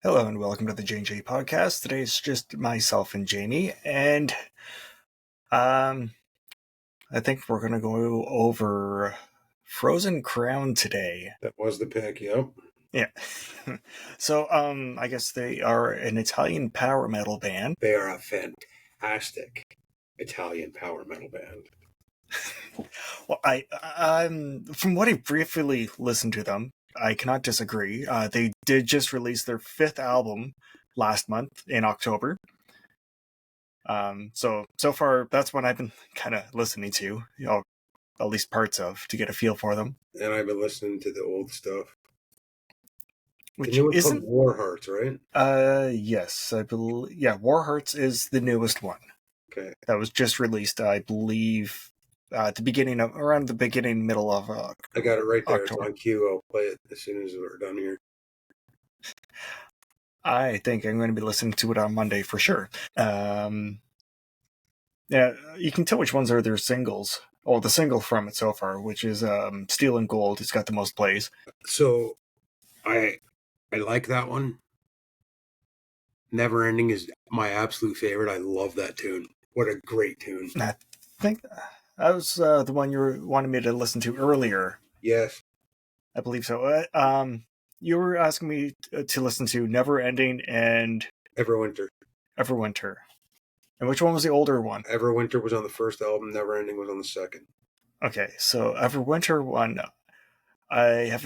Hello and welcome to the J&J podcast. Today it's just myself and Jamie, and I think we're going to go over Frozen Crown today. That was the pick, yep. Yeah. So, I guess they are an Italian power metal band. They are a fantastic Italian power metal band. Well, from what I briefly listened to them, I cannot disagree. They did just release their 5th album last month in October. So far that's what I've been kind of listening to, at least parts of, to get a feel for them. And I've been listening to the old stuff. Which the new one's isn't called War Hearts, right? Yes, I believe. Yeah, War Hearts is the newest one. Okay. That was just released, I believe, at the beginning of middle of I got it right there. October. It's on cue. I'll play it as soon as we're done here. I think I'm going to be listening to it on Monday for sure. Yeah, you can tell which ones are their singles. Oh, the single from it so far, which is Steel and Gold. It's got the most plays. So, I like that one. Never Ending is my absolute favorite. I love that tune. What a great tune. I think that was the one you wanted me to listen to earlier. Yes. I believe so. You were asking me to listen to Never Ending and Everwinter. Everwinter. And which one was the older one? Everwinter was on the first album. Never Ending was on the second. Okay, so Everwinter one, I have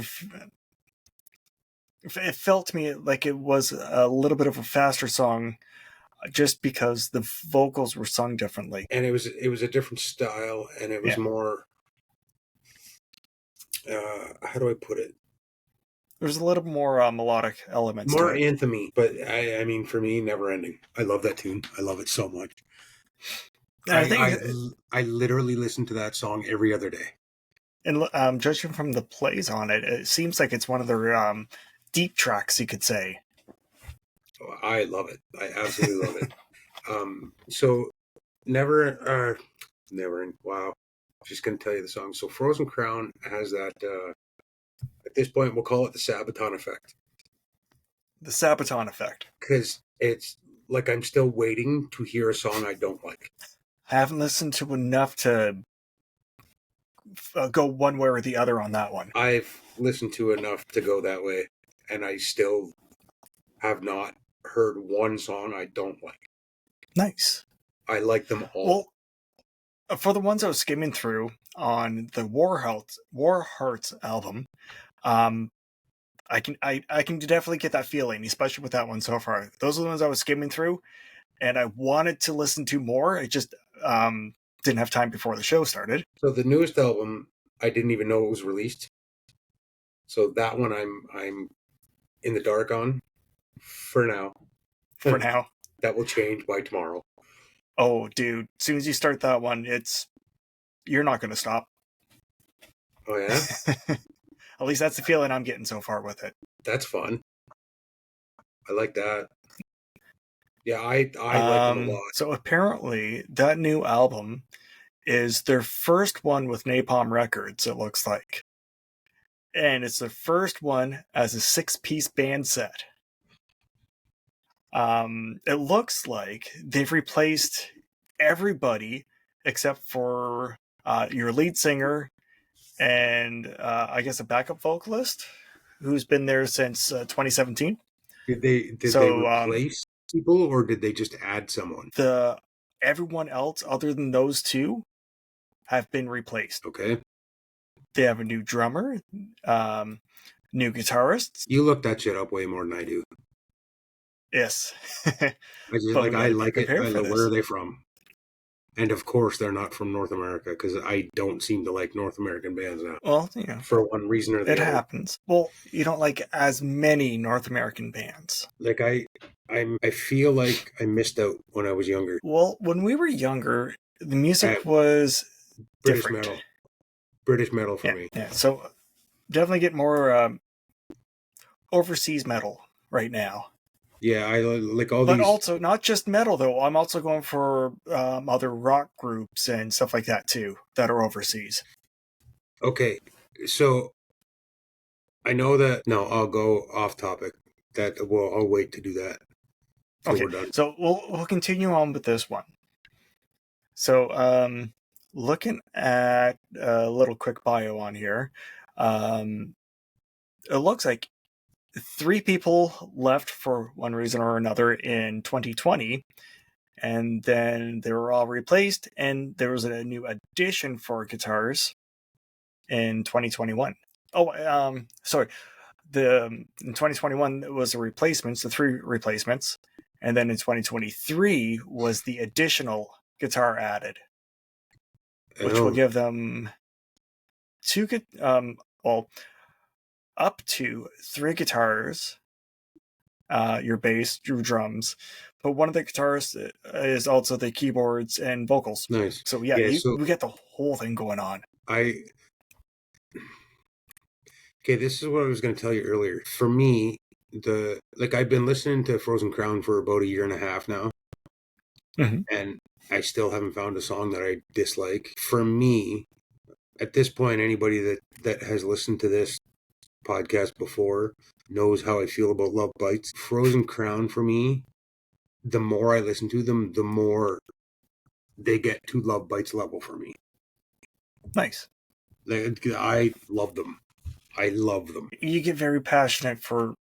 it felt to me like it was a little bit of a faster song, just because the vocals were sung differently, and it was a different style, and it was more. How do I put it? There's a little more melodic elements. More anthemy, but I mean, for me, Never Ending. I love that tune. I love it so much. I literally listen to that song every other day. And judging from the plays on it, it seems like it's one of their deep tracks, you could say. I love it. I absolutely love it. So Never Ending. Wow. Just going to tell you the song. So Frozen Crown has that, at this point, we'll call it the Sabaton effect. The Sabaton effect. Because it's like I'm still waiting to hear a song I don't like. I haven't listened to enough to go one way or the other on that one. I've listened to enough to go that way, and I still have not heard one song I don't like. Nice. I like them all. Well, for the ones I was skimming through on the War Hearts album, I can definitely get that feeling, especially with that one so far. Those are the ones I was skimming through, and I wanted to listen to more. I just didn't have time before the show started. So the newest album, I didn't even know it was released. So that one I'm in the dark on for now. For now. That will change by tomorrow. Oh, dude. As soon as you start that one, you're not going to stop. Oh, yeah? At least that's the feeling I'm getting so far with it. That's fun. I like that. Yeah, I like them a lot. So apparently that new album is their first one with Napalm Records, it looks like. And it's the first one as a 6-piece band set. It looks like they've replaced everybody except for your lead singer and I guess a backup vocalist who's been there since 2017. Did they replace people, or did they just add someone? Everyone else other than those two have been replaced. Okay. They have a new drummer, new guitarists. You look that shit up way more than I do. Yes. I like it. Where are they from? And of course, they're not from North America, because I don't seem to like North American bands now. Well, for one reason or the other. It happens. Well, you don't like as many North American bands. Like I feel like I missed out when I was younger. Well, when we were younger, the music was British different. metal. British metal for me. Yeah, so definitely get more overseas metal right now. Yeah, I like all these. But also, not just metal, though. I'm also going for other rock groups and stuff like that, too, that are overseas. Okay, so I know that... No, I'll go off topic. I'll wait to do that. Till Okay, we're done. so we'll continue on with this one. So, looking at a little quick bio on here, it looks like 3 people left for one reason or another in 2020, and then they were all replaced, and there was a new addition for guitars in 2021. Oh, sorry. In 2021 it was the replacements, the 3 replacements, and then in 2023 was the additional guitar added, which will give them up to 3 guitars, your bass, your drums, but one of the guitars is also the keyboards and vocals. Nice. So yeah, we get the whole thing going on. Okay, this is what I was going to tell you earlier. For me, I've been listening to Frozen Crown for about 1.5 years now, and I still haven't found a song that I dislike. For me, at this point, anybody that has listened to this podcast before knows how I feel about Love Bites. Frozen Crown, for me, the more I listen to them, the more they get to Love Bites level for me. Nice. I love them. I love them. You get very passionate for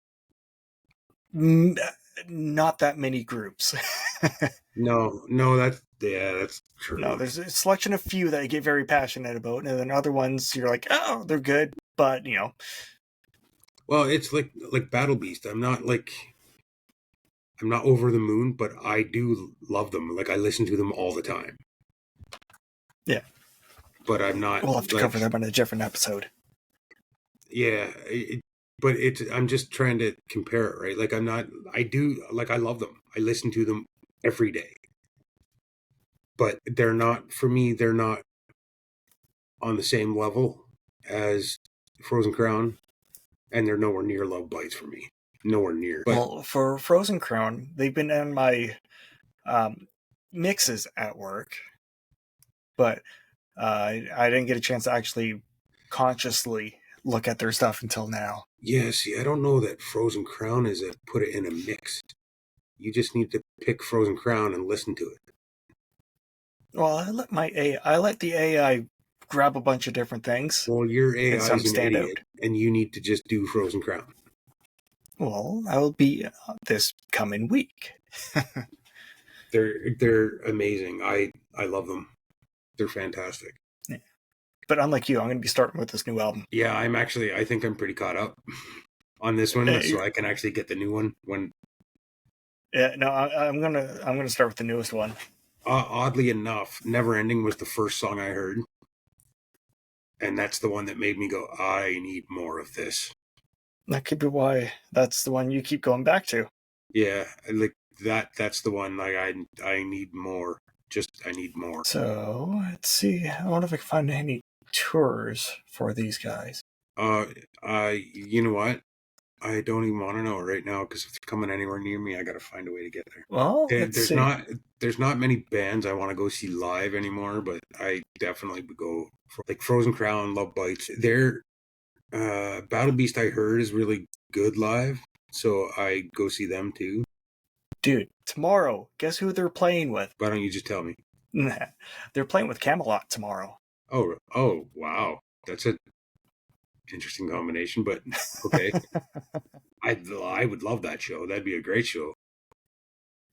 not that many groups. No, that's true. No, there's a selection of few that I get very passionate about, and then other ones you're like, oh, they're good, but you know. Well, it's like Battle Beast. I'm not over the moon, but I do love them. Like, I listen to them all the time. Yeah. But I'm not. We'll have to cover them in a different episode. Yeah, but I'm just trying to compare it, right? Like, I love them. I listen to them every day. But they're not on the same level as Frozen Crown, and they're nowhere near Love Bites for me. Nowhere near. Well, for Frozen Crown, they've been in my mixes at work, but I didn't get a chance to actually consciously look at their stuff until now. Yeah, see, I don't know that Frozen Crown is put it in a mix. You just need to pick Frozen Crown and listen to it. Well, I let the AI grab a bunch of different things. Well, your AI is an idiot, and you need to just do Frozen Crown. Well, I will be this coming week. They're amazing. I love them. They're fantastic. Yeah. But unlike you, I'm going to be starting with this new album. Yeah, I think I'm pretty caught up on this one, so I can actually get the new one when. Yeah, no, I'm gonna start with the newest one. Oddly enough, Never Ending was the first song I heard, and that's the one that made me go, I need more of this. That could be why that's the one you keep going back to. Yeah, like that's the one. Like, I need more. I need more. So let's see. I wonder if I can find any tours for these guys. You know what? I don't even want to know right now, because if they're coming anywhere near me, I got to find a way to get there. Well, there's not many bands I want to go see live anymore, but I definitely would go for, like, Frozen Crown, Love Bites. Their Battle Beast, I heard, is really good live, so I go see them too. Dude, tomorrow, guess who they're playing with? Why don't you just tell me? They're playing with Camelot tomorrow. Oh, wow. That's a interesting combination, but okay. I would love that show. That'd be a great show.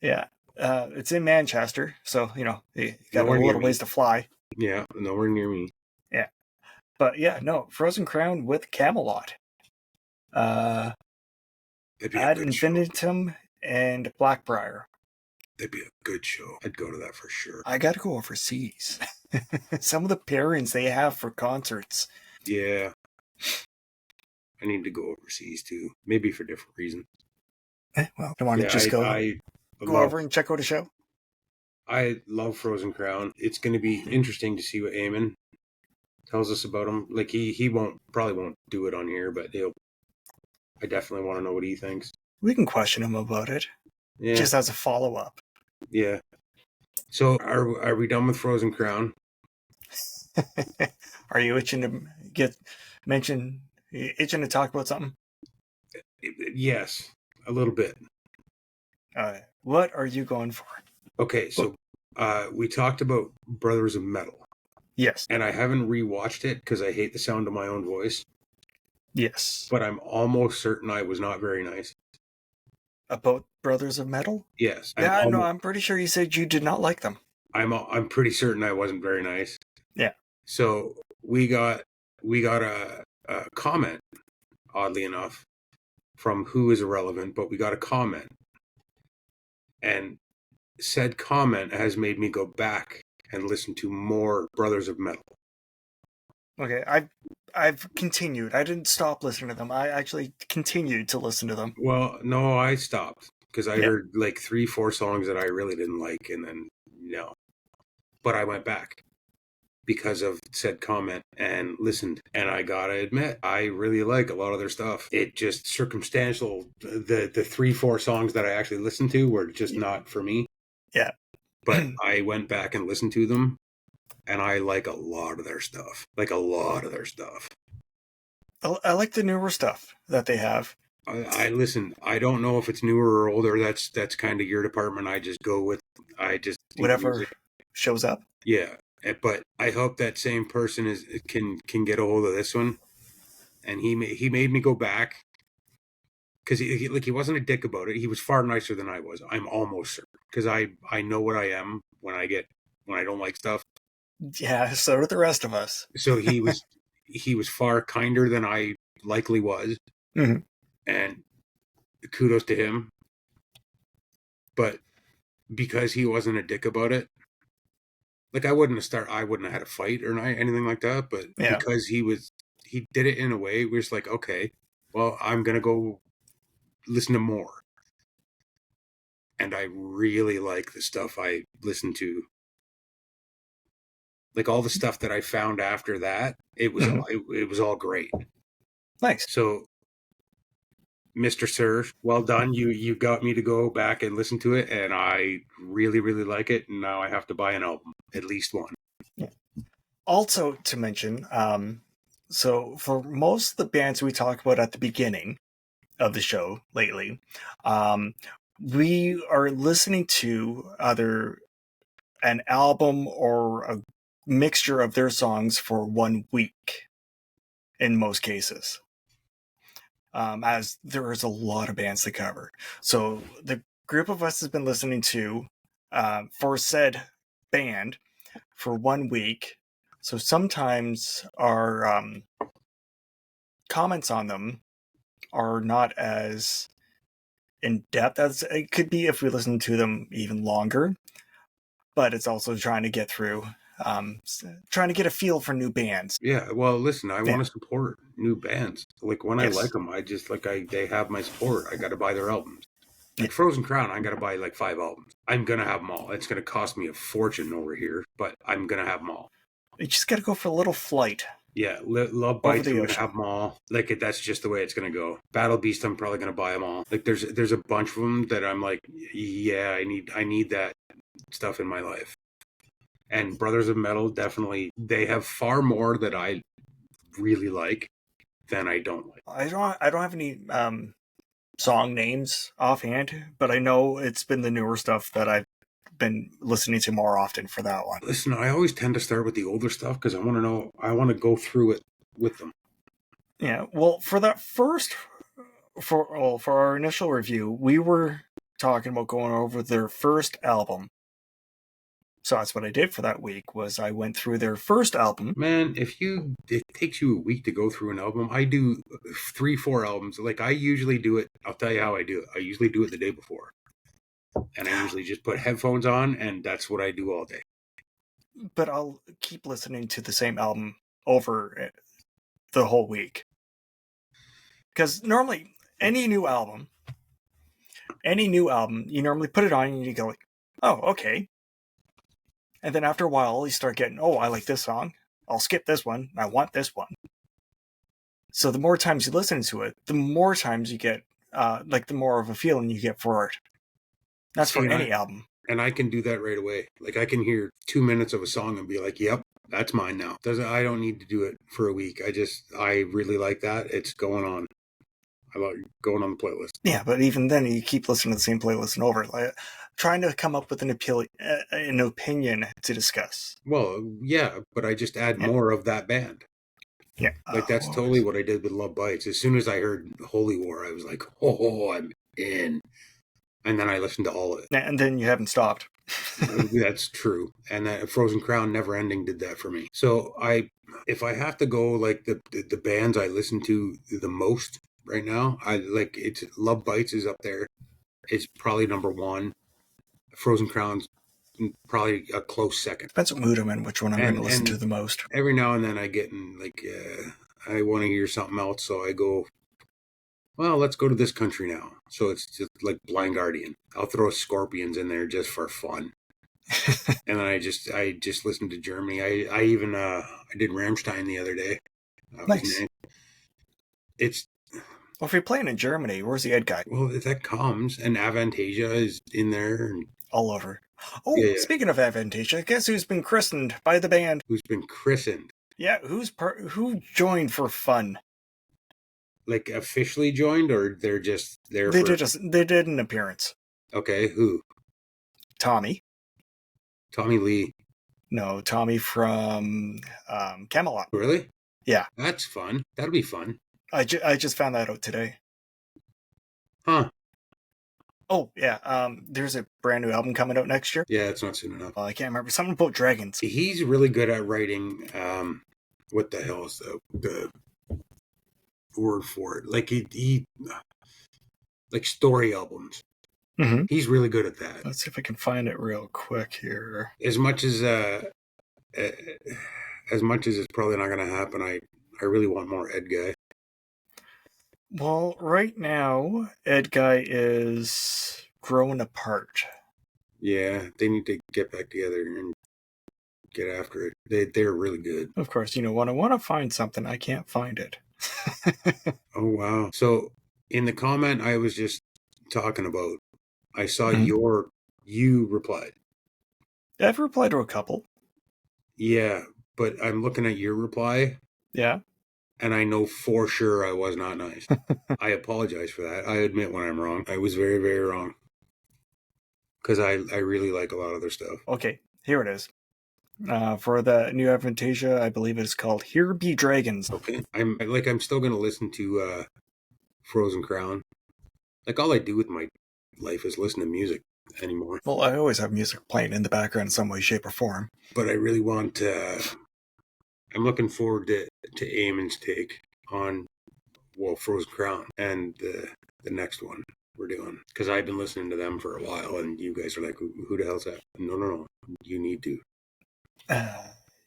Yeah. It's in Manchester, so, you got a little ways to fly. Yeah, nowhere near me. Yeah. But yeah, no, Frozen Crown with Camelot. Ad Infinitum and Blackbriar. That'd be a good show. I'd go to that for sure. I gotta go overseas. Some of the pairings they have for concerts. Yeah. I need to go overseas too. Maybe for different reasons. Well, I want to just go over and check out a show. I love Frozen Crown. It's going to be interesting to see what Eamon tells us about him. Like, he probably won't do it on here, but I definitely want to know what he thinks. We can question him about it. Yeah. Just as a follow-up. Yeah. So are we done with Frozen Crown? Are you itching to talk about something? Yes. A little bit. What are you going for? Okay, so we talked about Brothers of Metal, Yes. and I haven't rewatched it because I hate the sound of my own voice. Yes. But I'm almost certain I was not very nice. About Brothers of Metal? Yes, Yeah, no, I'm pretty sure you said you did not like them. I'm pretty certain I wasn't very nice. Yeah. So we got a comment, oddly enough, from Who Is Irrelevant, but we got a comment, and said comment has made me go back and listen to more Brothers of Metal. Okay, I've continued. I didn't stop listening to them. I actually continued to listen to them. Well, no, I stopped because I heard like 3-4 songs that I really didn't like, and then no. But I went back because of said comment and listened, and I gotta admit, I really like a lot of their stuff. It just circumstantial. The 3-4 songs that I actually listened to were just not for me. Yeah. But I went back and listened to them, and I like a lot of their stuff. Like a lot of their stuff. I like the newer stuff that they have. I listen. I don't know if it's newer or older. That's kind of your department. I just go with. I just do whatever music. Shows up. Yeah, but I hope that same person can get a hold of this one, and he made me go back because he wasn't a dick about it. He was far nicer than I was. I'm almost certain because I know what I am when I don't like stuff. Yeah, so do the rest of us. So he was far kinder than I likely was, and kudos to him. But because he wasn't a dick about it, like I wouldn't have had a fight or anything like that. But because he did it in a way where it's like, okay, well, I'm gonna go listen to more, and I really like the stuff I listened to. Like all the stuff that I found after that, it was all great. Nice. So, Mr. Sir, well done. You got me to go back and listen to it, and I really, really like it. And now I have to buy an album, at least one. Yeah. Also to mention, so for most of the bands we talk about at the beginning of the show lately, we are listening to either an album or a mixture of their songs for 1 week in most cases. As there is a lot of bands to cover. So the group of us has been listening to for said band for 1 week. So sometimes our comments on them are not as in depth as it could be if we listen to them even longer. But it's also trying to get through, trying to get a feel for new bands. Yeah, well, listen, I want to support new bands. Like when I like them, they have my support. I got to buy their albums. Like Frozen Crown, I got to buy like 5 albums. I'm gonna have them all. It's gonna cost me a fortune over here, but I'm gonna have them all. You just got to go for a little flight. Yeah, Love Bites, I'm gonna have them all. Like that's just the way it's gonna go. Battle Beast, I'm probably gonna buy them all. Like there's a bunch of them that I'm like, yeah, I need that stuff in my life. And Brothers of Metal, definitely, they have far more that I really like than I don't like. I don't have any song names offhand, but I know it's been the newer stuff that I've been listening to more often for that one. Listen, I always tend to start with the older stuff because I want to go through it with them. Yeah, well, for that first, for our initial review, we were talking about going over their first album. So that's what I did for that week, was I went through their first album. Man, it takes you a week to go through an album. I do 3-4 albums. Like I usually do it. I'll tell you how I do it. I usually do it the day before. And I usually just put headphones on, and that's what I do all day. But I'll keep listening to the same album over the whole week. Because normally, any new album, you normally put it on and you go like, oh, okay. And then after a while, you start getting, oh, I like this song. I'll skip this one. I want this one. So the more times you listen to it, the more times you get, the more of a feeling you get for it. That's for any album. And I can do that right away. Like I can hear 2 minutes of a song and be like, yep, that's mine now. I don't need to do it for a week. I really like that. It's going on. I love going on the playlist. Yeah, but even then, you keep listening to the same playlist and over, like trying to come up with an opinion to discuss. Well, yeah, but I just add Yeah. more of that band. Yeah, Like that's totally what I did with Love Bites. As soon as I heard Holy War, I was like, "Oh, I'm in." And then I listened to all of it. And then you haven't stopped. That's true. And that Frozen Crown Never Ending did that for me. So if I have to go like the bands I listen to the most right now, I like it's Love Bites is up there. It's probably number one. Frozen Crown's probably a close second. Depends what mood I'm in, which one I'm going to listen to the most. Every now and then I get in like I want to hear something else, so I go, well, let's go to this country now. So it's just like Blind Guardian. I'll throw Scorpions in there just for fun. And then I just listened to Germany. I even I did Rammstein the other day. Nice. It's well, if you're playing in Germany, where's the Ed guy? Well, if that comes, and Avantasia is in there, and all over. Oh, yeah. Speaking of Avantasia, guess who's been christened by the band? Who's been christened? Yeah, who joined for fun? Like officially joined, or they're just there? They did an appearance. Okay, who? Tommy Lee. No, Tommy from Camelot. Really? Yeah. That's fun. That'll be fun. I just found that out today. Huh. Oh, yeah. There's a brand new album coming out next year. Yeah, it's not soon enough. I can't remember. Something about dragons. He's really good at writing, what the hell is the word for it? Like he like story albums. Mm-hmm. He's really good at that. Let's see if I can find it real quick here. As much as it's probably not going to happen, I really want more Ed Guy. Well, right now, Ed Guy is growing apart. Yeah, they need to get back together and get after it. They're really good. Of course, when I want to find something, I can't find it. Oh, wow. So, in the comment I was just talking about, I saw you replied. I've replied to a couple. Yeah, but I'm looking at your reply. Yeah. And I know for sure I was not nice. I apologize for that. I admit when I'm wrong. I was very, very wrong. Because I really like a lot of their stuff. Okay, here it is. For the new Avantasia, I believe it is called Here Be Dragons. Okay. I'm still going to listen to Frozen Crown. Like, all I do with my life is listen to music anymore. Well, I always have music playing in the background in some way, shape, or form. But I really want I'm looking forward to Eamon's take on, Frozen Crown and the next one we're doing. Because I've been listening to them for a while, and you guys are like, who the hell's that? No. You need to.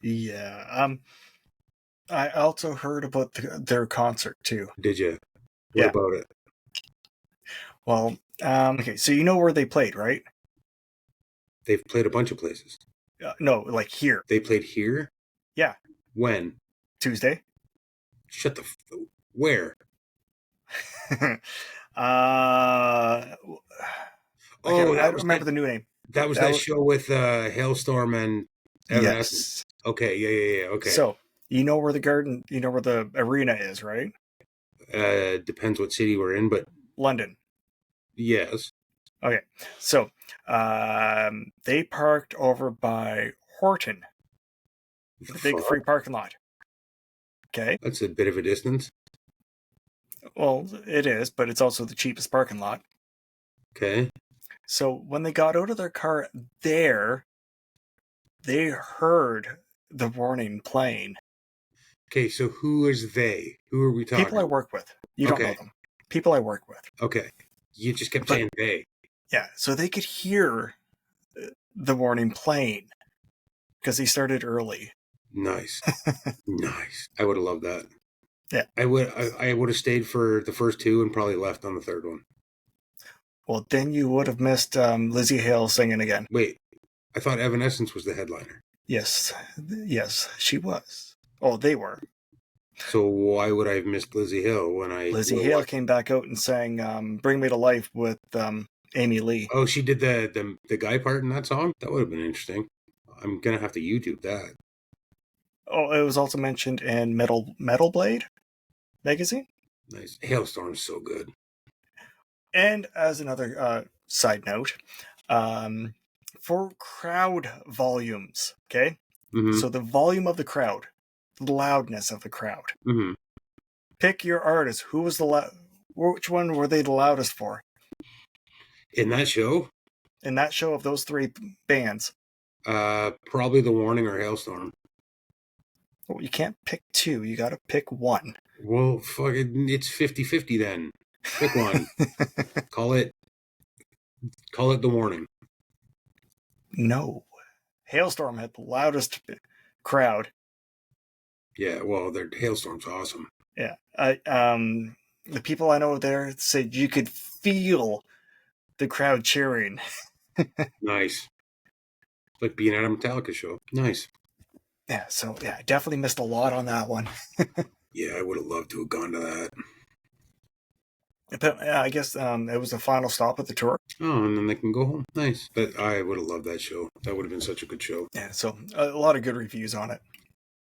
Yeah. I also heard about their concert, too. Did you? What about it? Well, okay, so you know where they played, right? They've played a bunch of places. No, like here. They played here? Yeah. When? Tuesday. Shut the... Where? I don't remember the new name. That was that show with Hailstorm and Evanescence. Yes. Okay, yeah, okay. So, you know where the arena is, right? Depends what city we're in, but... London. Yes. Okay, so they parked over by Horton. The big free parking lot. Okay. That's a bit of a distance. Well, it is, but it's also the cheapest parking lot. Okay. So when they got out of their car there, they heard the warning playing. Okay, so who is they? Who are we talking? People I work with. You don't know them. People I work with. Okay. You just kept saying they. Yeah, so they could hear the warning playing because they started early. Nice. Nice. I would have loved that. Yeah. I would have stayed for the first two and probably left on the third one. Well, then you would have missed Lizzie Hale singing again. Wait, I thought Evanescence was the headliner. Yes, she was. Oh, they were. So why would I have missed Lizzie Hale when Lizzie Hale came back out and sang "Bring Me to Life" with Amy Lee. Oh, she did the guy part in that song? That would have been interesting. I'm gonna have to YouTube that. Oh, it was also mentioned in Metal Blade magazine. Nice. Hailstorm's so good. And as another side note, for crowd volumes, okay? Mm-hmm. So the volume of the crowd, the loudness of the crowd. Mm-hmm. Pick your artist. Who was which one were they the loudest for? In that show, In that show of those three bands? probably The Warning or Hailstorm. Well, you can't pick two. You got to pick one. Well, fucking, it's 50-50 then. Pick one. Call it The Warning. No. Hailstorm had the loudest crowd. Yeah, well, their Hailstorm's awesome. Yeah. The people I know there said you could feel the crowd cheering. Nice. Like being at a Metallica show. Nice. Yeah, so yeah, definitely missed a lot on that one. Yeah, I would have loved to have gone to that. But I guess it was the final stop of the tour. Oh, and then they can go home. Nice. But I would have loved that show. That would have been such a good show. Yeah, so a lot of good reviews on it.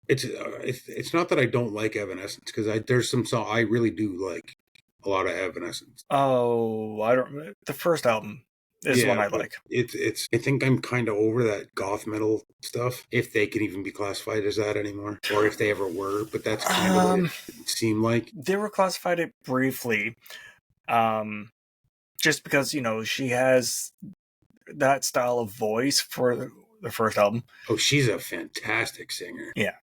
It's not that I don't like Evanescence, because there's some song I really do like a lot of Evanescence. Oh, I don't. The first album is one I like. It's. I think I'm kind of over that goth metal stuff, if they can even be classified as that anymore, or if they ever were. But that's kind of what it seemed like. They were classified it briefly, just because she has that style of voice for the first album. Oh, she's a fantastic singer. Yeah.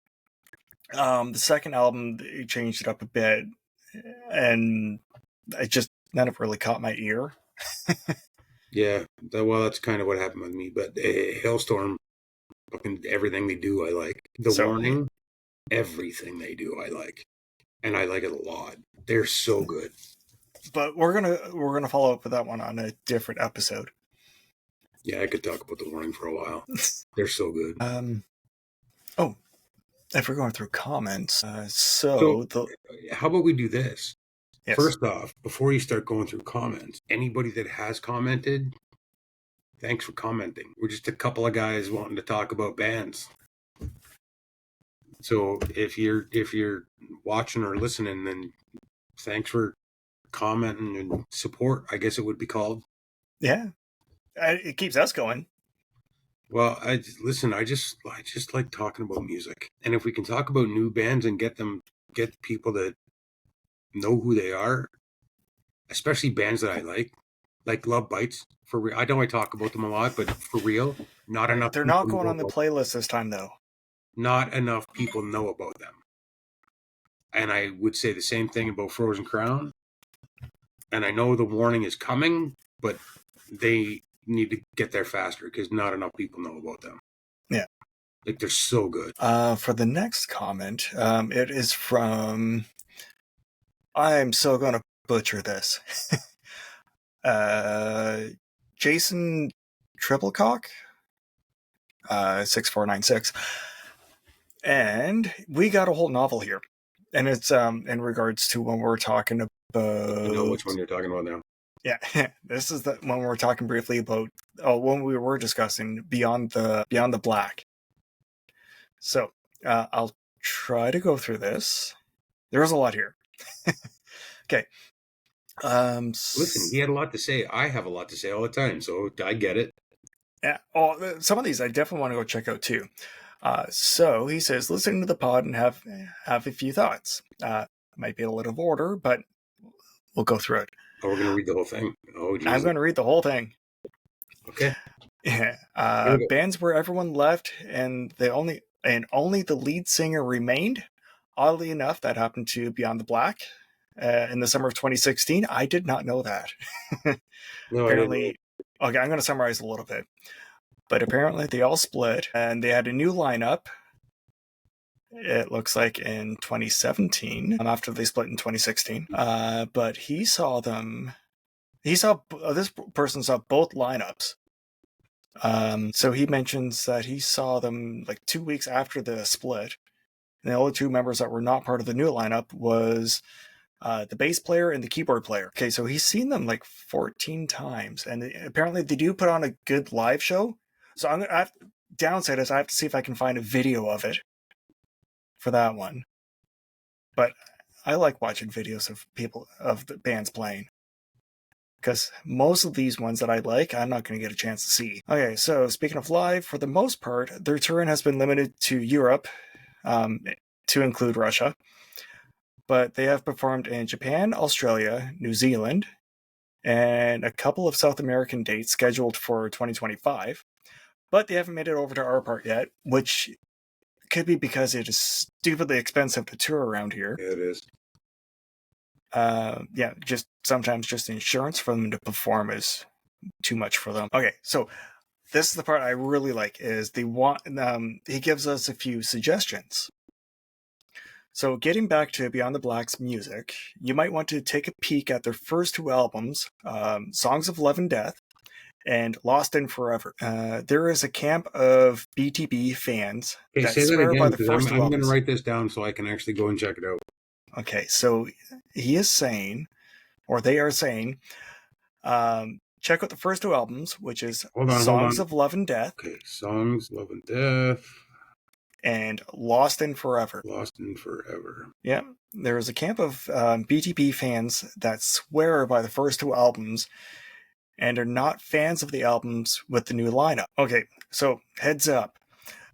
The second album, they changed it up a bit, and none of it really caught my ear. Yeah, well, that's kind of what happened with me. But Hailstorm, fucking everything they do, I like. The Warning, everything they do, I like, and I like it a lot. They're so good. But we're gonna follow up with that one on a different episode. Yeah, I could talk about The Warning for a while. They're so good. Oh, if we're going through comments, how about we do this? Yes. First off, before you start going through comments, anybody that has commented, thanks for commenting. We're just a couple of guys wanting to talk about bands. So if you're watching or listening, then thanks for commenting and support, I guess it would be called. Yeah, it keeps us going. Well, I just like talking about music, and if we can talk about new bands and get people that know who they are, especially bands that I like Love Bites. For real, I know I talk about them a lot, but for real, not enough. They're not going on the playlist this time, though. Not enough people know about them, and I would say the same thing about Frozen Crown. And I know The Warning is coming, but they need to get there faster because not enough people know about them. Yeah. Like, they're so good. For the next comment, it is from... I'm so going to butcher this. Jason Triplecock, 6496. And we got a whole novel here. And it's in regards to when we're talking about... I know which one you're talking about now. Yeah, this is the one we're talking briefly about. When we were discussing Beyond the Black. So I'll try to go through this. There's a lot here. Okay. Listen, he had a lot to say. I have a lot to say all the time, so I get it. Yeah. Some of these I definitely want to go check out too. So he says, listening to the pod and have a few thoughts. Might be a little of order, but we'll go through it. Oh, we're going to read the whole thing? Oh, geez. I'm going to read the whole thing. Okay. Yeah. Bands where everyone left and only the lead singer remained. Oddly enough, that happened to Beyond the Black in the summer of 2016. I did not know that. No, apparently, okay, I'm going to summarize a little bit. But apparently they all split and they had a new lineup. It looks like in 2017, after they split in 2016. But this person saw both lineups. So he mentions that he saw them like 2 weeks after the split. And the only two members that were not part of the new lineup was the bass player and the keyboard player. Okay, so he's seen them like 14 times. And apparently they do put on a good live show. So I'm gonna downside is I have to see if I can find a video of it for that one. But I like watching videos of the bands playing. Because most of these ones that I like, I'm not going to get a chance to see. Okay, so speaking of live, for the most part, their touring has been limited to Europe, to include Russia. But they have performed in Japan, Australia, New Zealand, and a couple of South American dates scheduled for 2025. But they haven't made it over to our part yet, which could be because it is stupidly expensive to tour around here. Yeah, it is. Just sometimes just insurance for them to perform is too much for them. Okay, so this is the part I really like, is he gives us a few suggestions. So getting back to Beyond the Black's music, you might want to take a peek at their first two albums, Songs of Love and Death and Lost in Forever. There is a camp of BTB fans that say that again, because I'm going to write this down so I can actually go and check it out. Okay, so he is saying, or they are saying, check out the first two albums, which is Songs of Love and Death. Okay, Songs, Love and Death. And Lost in Forever. Lost in Forever. Yeah, there is a camp of BTB fans that swear by the first two albums and are not fans of the albums with the new lineup. Okay, so heads up.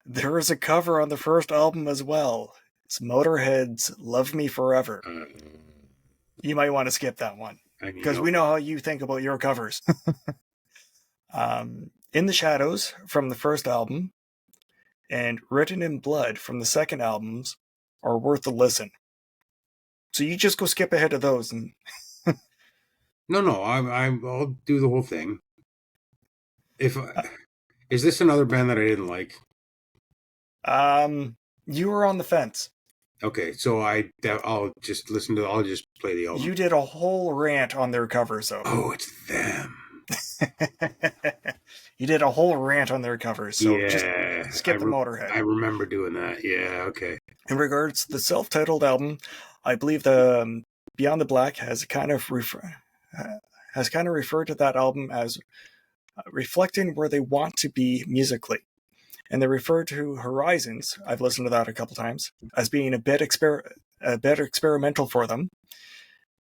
There is a cover on the first album as well. It's Motorhead's Love Me Forever. You might want to skip that one, because we know how you think about your covers. In the Shadows from the first album and Written in Blood from the second albums are worth a listen. So you just go skip ahead of those. And No, I'll do the whole thing. Is this another band that I didn't like? You were on the fence. Okay, so I'll just listen to. I'll just play the album. You did a whole rant on their covers, though. Oh, it's them. You did a whole rant on their covers, so just skip the Motorhead. I remember doing that. Yeah, okay. In regards to the self-titled album, I believe the Beyond the Black has kind of referred to that album as reflecting where they want to be musically. And they refer to Horizons, I've listened to that a couple times, as being a bit experimental for them.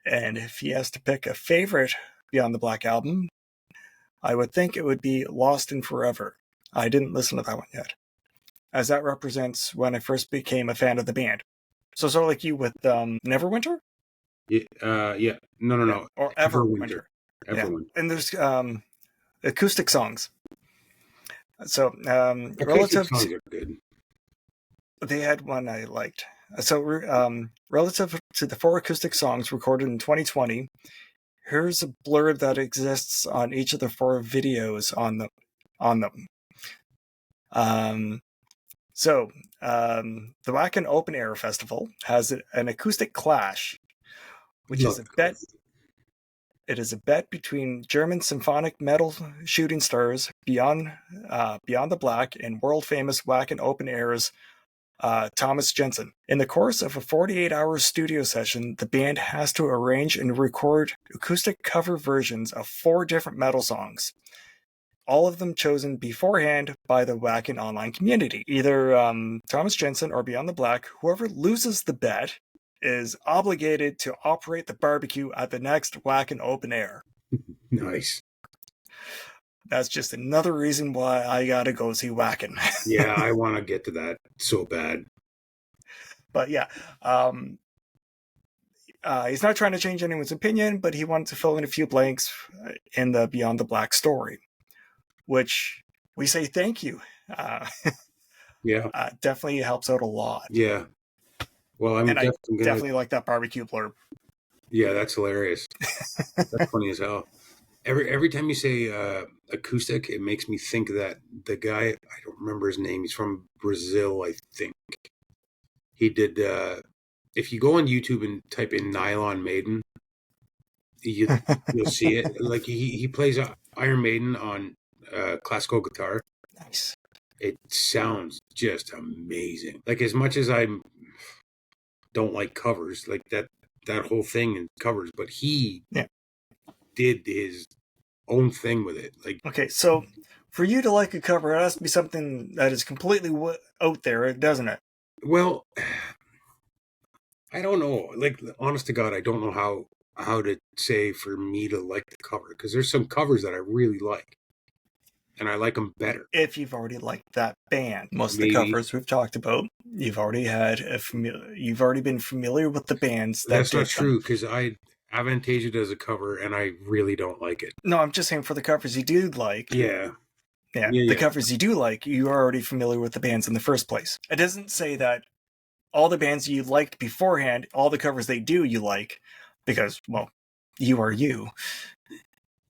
And if he has to pick a favorite Beyond the Black album, I would think it would be Lost in Forever. I didn't listen to that one yet, as that represents when I first became a fan of the band. So sort of like you with Neverwinter? Yeah. No. Or Everwinter. Everwinter. Yeah. And there's acoustic songs. So relative songs are good. They had one I liked. So relative to the 4 acoustic songs recorded in 2020, here's a blurb that exists on each of the 4 videos on them. The Wacken Open Air Festival has an acoustic clash, which is a bet. It is a bet between German symphonic metal shooting stars Beyond the Black and world-famous Wacken Open Air's Thomas Jensen. In the course of a 48-hour studio session, the band has to arrange and record acoustic cover versions of 4 different metal songs, all of them chosen beforehand by the Wacken online community. Either Thomas Jensen or Beyond the Black, whoever loses the bet is obligated to operate the barbecue at the next Wacken Open Air. Nice. That's just another reason why I gotta go see Wacken. Yeah, I want to get to that so bad. But yeah, he's not trying to change anyone's opinion, but he wanted to fill in a few blanks in the Beyond the Black story, which we say thank you. Yeah. Definitely helps out a lot. Yeah. Well, I definitely like that barbecue blurb. Yeah, that's hilarious. That's funny as hell. Every time you say acoustic, it makes me think that the guy, I don't remember his name, he's from Brazil, I think. He did, if you go on YouTube and type in Nylon Maiden, you'll see it. Like he plays Iron Maiden on classical guitar. Nice. It sounds just amazing. Like, as much as I don't like covers, like that whole thing in covers, but he did his own thing with it. Like, okay, so for you to like a cover, it has to be something that is completely out there, doesn't it? Well, I don't know. Like, honest to God, I don't know how to say for me to like the cover, because there's some covers that I really like, and I like them better. If you've already liked that band, most of the Maybe covers we've talked about, you've already you've already been familiar with the bands that that's not did them. true, because I Avantasia does a cover, and I really don't like it. No, I'm just saying for the covers you do like. Yeah, Yeah, yeah, the yeah. covers you do like, you are already familiar with the bands in the first place. It doesn't say that all the bands you liked beforehand, all the covers they do you like, because, well, you are you.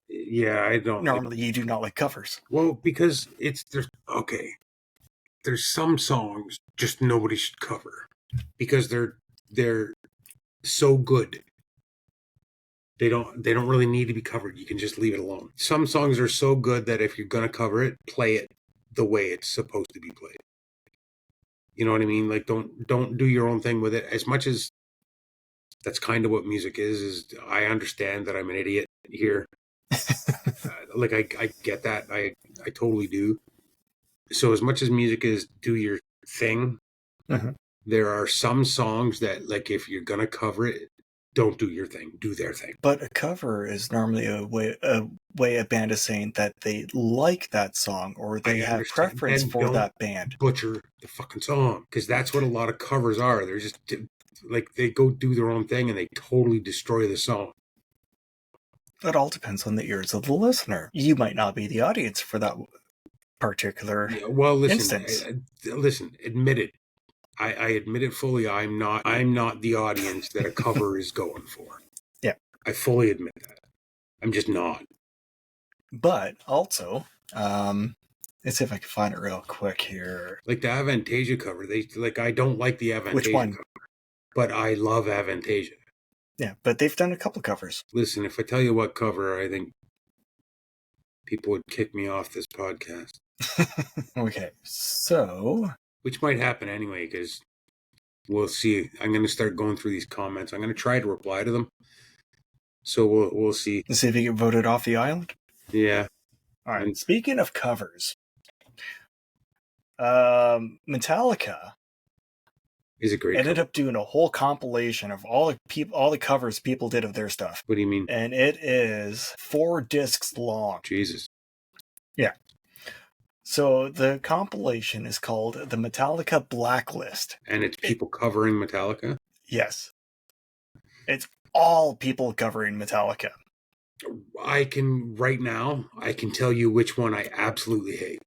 Yeah, I don't like. Normally you do not like covers. Well, because there's okay. There's some songs just nobody should cover because they're so good. They don't really need to be covered. You can just leave it alone. Some songs are so good that if you're gonna cover it, play it the way it's supposed to be played. You know what I mean? Like don't do your own thing with it. As much as that's kind of what music is I understand that I'm an idiot here. Like I get that. I totally do. So as much as music is do your thing, Mhm. there are some songs that, like, if you're gonna cover it, don't do your thing, do their thing. But a cover is normally a way a band is saying that they like that song or they I have understand. preference Then for don't that band. butcher the fucking song, because that's what a lot of covers are. They're just like they go do their own thing and they totally destroy the song. It all depends on the ears of the listener. You might not be the audience for that particular Yeah, well, listen, instance. listen, admit it. I admit it fully. I'm not the audience that a cover is going for. Yeah. I fully admit that. I'm just not. But also, let's see if I can find it real quick here. Like the Avantasia cover, I don't like the Avantasia Which one? cover, but I love Avantasia. Yeah, but they've done a couple covers. Listen, if I tell you what cover, I think people would kick me off this podcast, Okay, so which might happen anyway, because we'll see. I'm going to start going through these comments. I'm going to try to reply to them. So we'll see. let's see if you get voted off the island. Yeah. All right. And Speaking of covers, Metallica is a great ended cover. up doing a whole compilation of all the covers people did of their stuff, What do you mean? and it is 4 discs long. Jesus. Yeah. So the compilation is called the Metallica Blacklist. And it's people covering Metallica? Yes. It's all people covering Metallica. I can tell you which one I absolutely hate.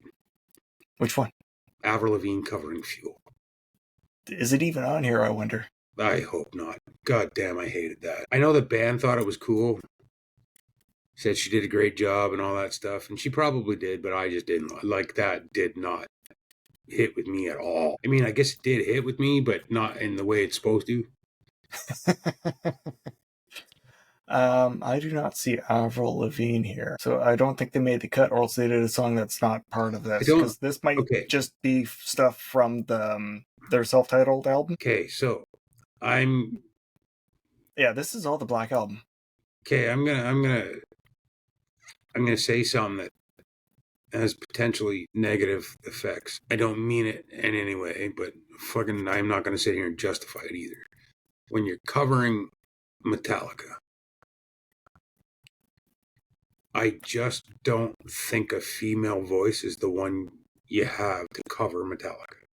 Which one? Avril Lavigne covering Fuel. Is it even on here, I wonder? I hope not. God damn, I hated that. I know the band thought it was cool. Said she did a great job and all that stuff, and she probably did, but I just didn't like that. Did not hit with me at all. I mean, I guess it did hit with me, but not in the way it's supposed to. I do not see Avril Lavigne here, so I don't think they made the cut, or else they did a song that's not part of this. Because this might just be stuff from their self-titled album. Okay, so this is all the Black Album. Okay, I'm gonna say something that has potentially negative effects. I don't mean it in any way, but fucking, I'm not gonna sit here and justify it either. When you're covering Metallica, I just don't think a female voice is the one you have to cover Metallica.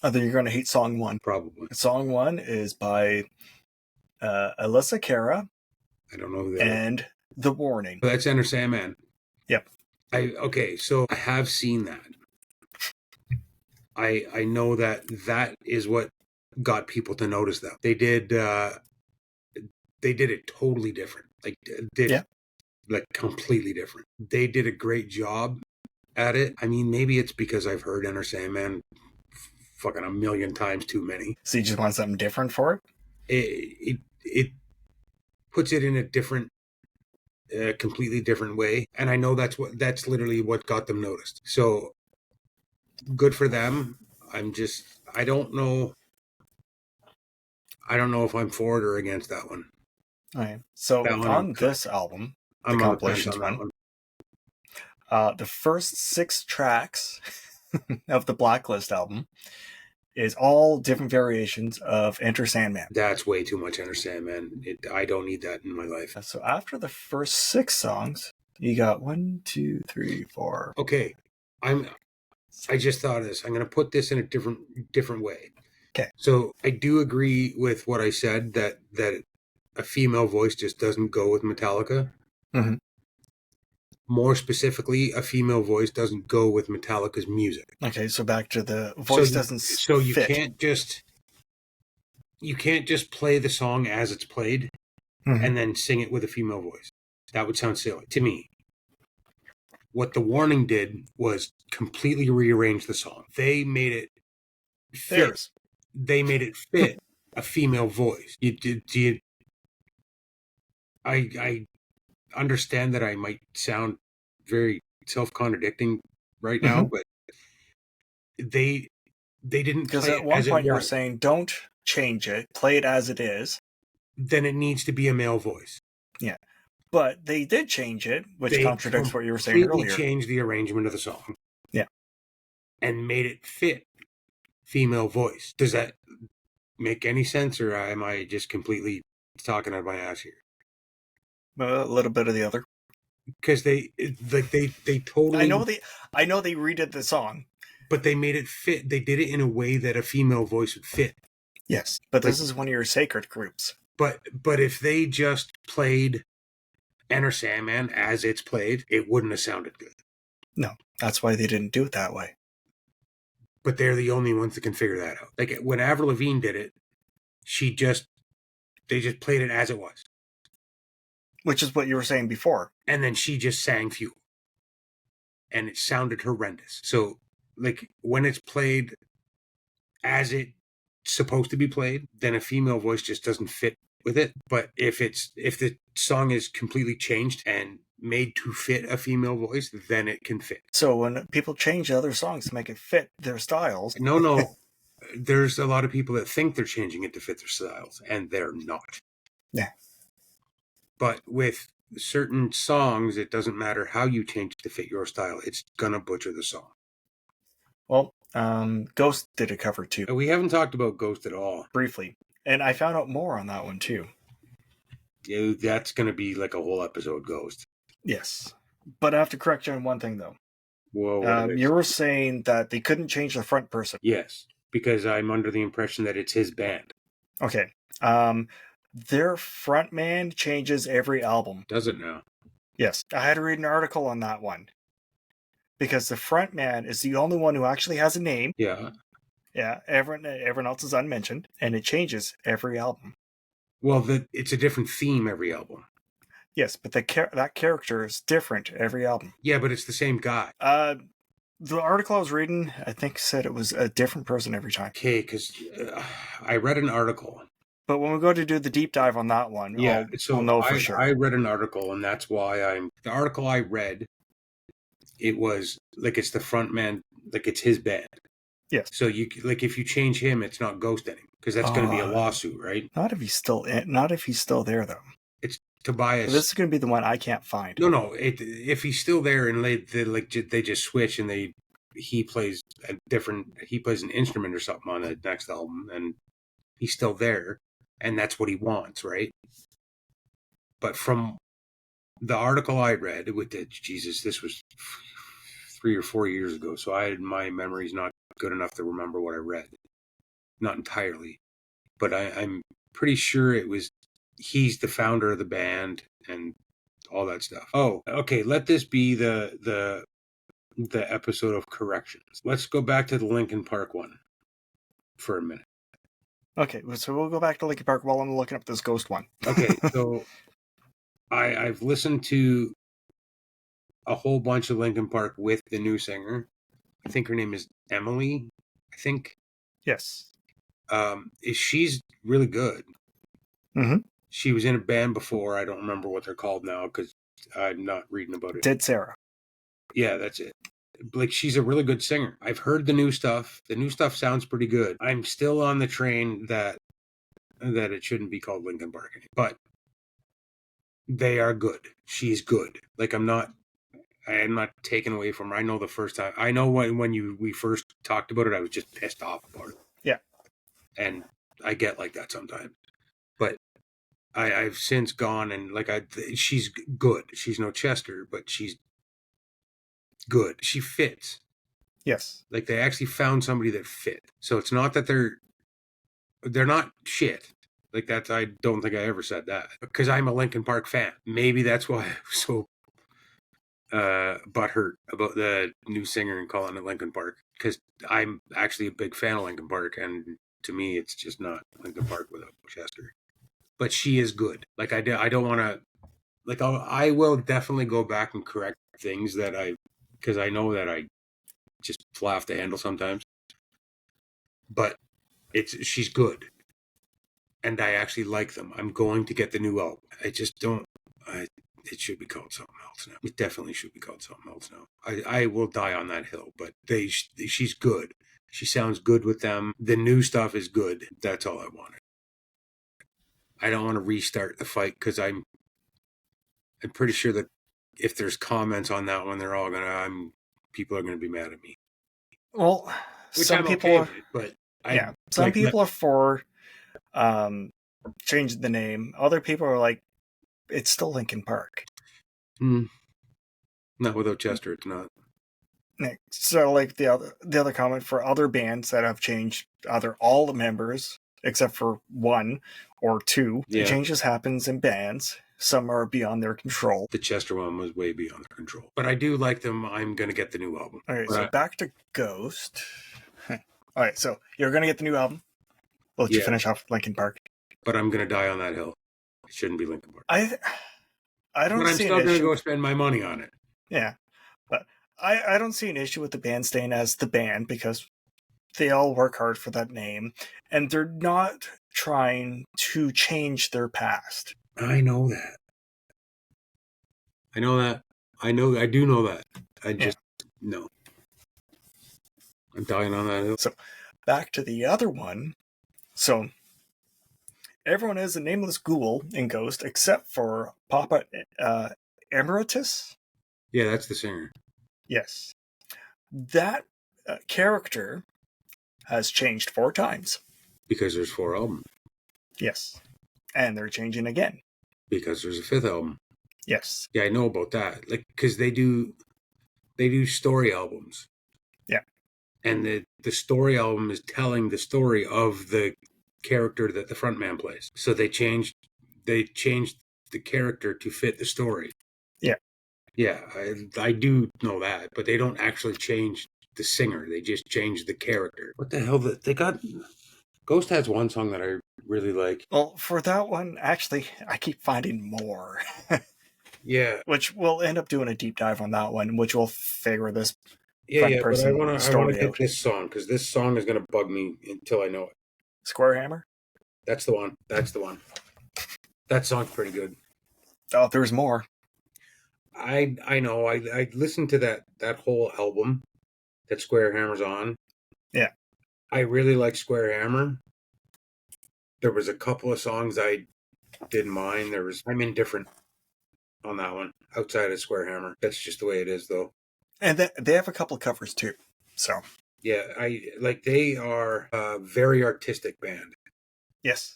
I think you're going to hate Song 1. Probably. Song 1 is by Alyssa Cara. I don't know who that and is. The Warning. Oh, that's Enter Sandman. Yep. So I have seen that. I know that is what got people to notice them. They did it totally different. Like completely different. They did a great job at it. I mean, maybe it's because I've heard Enter Sandman fucking a million times too many. So you just want something different for it? It puts it in a different, completely different way, and I know that's literally what got them noticed. So good for them. I don't know if I'm for it or against that one. All right. So on this album, the compilations one, the first 6 tracks of the Blacklist album is all different variations of Enter Sandman. That's way too much, understand, man. I don't need that in my life. So after the first 6 songs, you got 1, 2, 3, 4. Okay, I just thought of this. I'm going to put this in a different way. Okay. So I do agree with what I said that a female voice just doesn't go with Metallica. Mm-hmm. More specifically, a female voice doesn't go with Metallica's music. Okay, so back to the voice doesn't So you fit. can't just play the song as it's played Mm-hmm. and then sing it with a female voice. That would sound silly to me. What The Warning did was completely rearrange the song. They made it fit. Theirs. They made it fit a female voice. I understand that I might sound very self-contradicting right now, Mhm. but they didn't Because play at it one as point it you were was. saying, don't change it, play it as it is. Then it needs to be a male voice. But they did change it, which They contradicts what you were saying completely earlier. changed the arrangement of the song. Yeah. And made it fit female voice. Does that make any sense, or am I just completely talking out of my ass here? A little bit of the other. Because they totally. I know they redid the song. But they made it fit. They did it in a way that a female voice would fit. Yes, but this is one of your sacred groups. But if they just played Enter Sandman as it's played, it wouldn't have sounded good. No, that's why they didn't do it that way. But they're the only ones that can figure that out. Like when Avril Lavigne did it, they just played it as it was. Which is what you were saying before. And then she just sang Fuel. And it sounded horrendous. So, like, when it's played as it's supposed to be played, then a female voice just doesn't fit with it. But if the song is completely changed and made to fit a female voice, then it can fit. So when people change other songs to make it fit their styles... No. There's a lot of people that think they're changing it to fit their styles, and they're not. Yeah. But with certain songs, it doesn't matter how you change it to fit your style. It's gonna butcher the song. Well, Ghost did a cover too. We haven't talked about Ghost at all. Briefly. And I found out more on that one too. Yeah, that's gonna be like a whole episode, Ghost. Yes. But I have to correct you on one thing though. Whoa. You were saying that they couldn't change the front person. Yes, because I'm under the impression that it's his band. Okay. Their frontman changes every album. Does it now? Yes. I had to read an article on that one. Because the frontman is the only one who actually has a name. Yeah. Yeah. Everyone else is unmentioned. And it changes every album. Well, it's a different theme every album. Yes, but that character is different every album. Yeah, but it's the same guy. The article I was reading, I think, said it was a different person every time. Okay, because I read an article. But when we go to do the deep dive on that one, we'll know for sure. I read an article, and that's why the article I read, it was like it's the front man, like it's his band. Yes. So if you change him, it's not Ghost anymore, because that's going to be a lawsuit, right? Not if he's still there, though. It's Tobias. This is going to be the one I can't find. No. If he's still there and they just switch and he plays an instrument or something on the next album, and he's still there, and that's what he wants, right? But from the article I read, this was 3 or 4 years ago, so my memory's not good enough to remember what I read. Not entirely, but I'm pretty sure he's the founder of the band and all that stuff. Oh, okay. Let this be the episode of corrections. Let's go back to the Linkin Park one for a minute. Okay, so we'll go back to Linkin Park while I'm looking up this Ghost one. Okay, so I've listened to a whole bunch of Linkin Park with the new singer. I think her name is Emily. I think. Yes. She's really good. Mm-hmm. She was in a band before. I don't remember what they're called now because I'm not reading about it. Dead Sarah. Yeah, that's it. Like, she's a really good singer. I've heard the new stuff. The new stuff sounds pretty good. I'm still on the train that it shouldn't be called Linkin Park anymore. But they are good. She's good. Like, I am not taken away from her. I know the first time. I know when we first talked about it, I was just pissed off about it. Yeah. And I get like that sometimes. But I've since gone and she's good. She's no Chester, but she's good. She fits. Yes. Like they actually found somebody that fit. So it's not that they're not shit. Like that, I don't think I ever said that because I'm a Linkin Park fan. Maybe that's why I was so butthurt about the new singer and calling it Linkin Park, because I'm actually a big fan of Linkin Park, and to me, it's just not Linkin Park without Chester. But she is good. Like I don't want to. Like I will definitely go back and correct things because I know that I just fly off the handle sometimes. But she's good, and I actually like them. I'm going to get the new album. I just don't. It should be called something else now. It definitely should be called something else now. I will die on that hill, but she's good. She sounds good with them. The new stuff is good. That's all I wanted. I don't want to restart the fight because I'm pretty sure that if there's comments on that one, people are gonna be mad at me. Well, Which some I'm people, okay with, but some people are for changing the name. Other people are like, it's still Linkin Park. Not without Chester, it's not. So, like the other comment for other bands that have changed either all the members except for one or two, the changes happens in bands. Some are beyond their control. The Chester one was way beyond their control, but I do like them. I'm gonna get the new album. All right, back to Ghost. All right, so you're gonna get the new album. We'll let you finish off Linkin Park. But I'm gonna die on that hill. It shouldn't be Linkin Park. I don't. But I'm still gonna go spend my money on it. Yeah, but I don't see an issue with the band staying as the band because they all work hard for that name, and they're not trying to change their past. I know that. I do know that. I just no. I'm dying on that hill. So back to the other one. So everyone is a nameless ghoul in Ghost except for Papa Emeritus. Yeah, that's the singer. Yes. That character has changed 4 times. Because there's 4 albums. Yes. And they're changing again. Because there's a 5th album. Yes. Yeah, I know about that. Like, because they do story albums. Yeah. And the story album is telling the story of the character that the frontman plays. So they changed the character to fit the story. Yeah. Yeah, I do know that, but they don't actually change the singer. They just change the character. What the hell? They got... Ghost has one song that I really like. Well, for that one, actually, I keep finding more. Yeah. Which we'll end up doing a deep dive on that one, which will figure this but I want to get this song, because this song is going to bug me until I know it. Square Hammer? That's the one. That song's pretty good. Oh, there's more. I know. I listened to that whole album that Square Hammer's on. Yeah. I really like Square Hammer. There was a couple of songs I didn't mind. I'm indifferent on that one, outside of Square Hammer. That's just the way it is, though. And they have a couple of covers, too. So. Yeah, they are a very artistic band. Yes.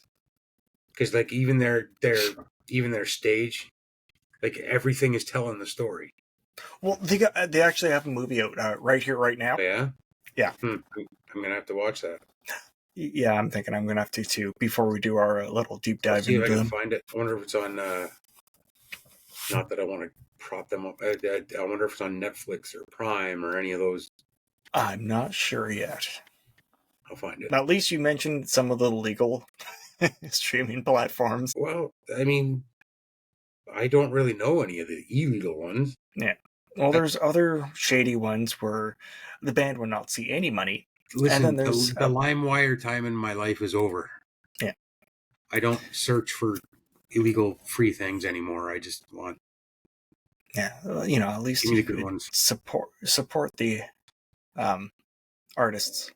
Because, like, even their stage... Like, everything is telling the story. Well, they actually have a movie out right here, right now. Yeah? Yeah. I'm going to have to watch that. Yeah, I'm thinking I'm going to have to, too, before we do our little deep dive into them. See if I can find it. I wonder if it's on... not that I want to prop them up. I wonder if it's on Netflix or Prime or any of those. I'm not sure yet. I'll find it. At least you mentioned some of the legal streaming platforms. Well, I mean... I don't really know any of the illegal ones. Yeah. Well, there's other shady ones where the band will not see any money. Listen, and then there's the LimeWire time in my life is over. Yeah. I don't search for illegal free things anymore. I just want... Yeah, at least give me the good ones. Support the artists.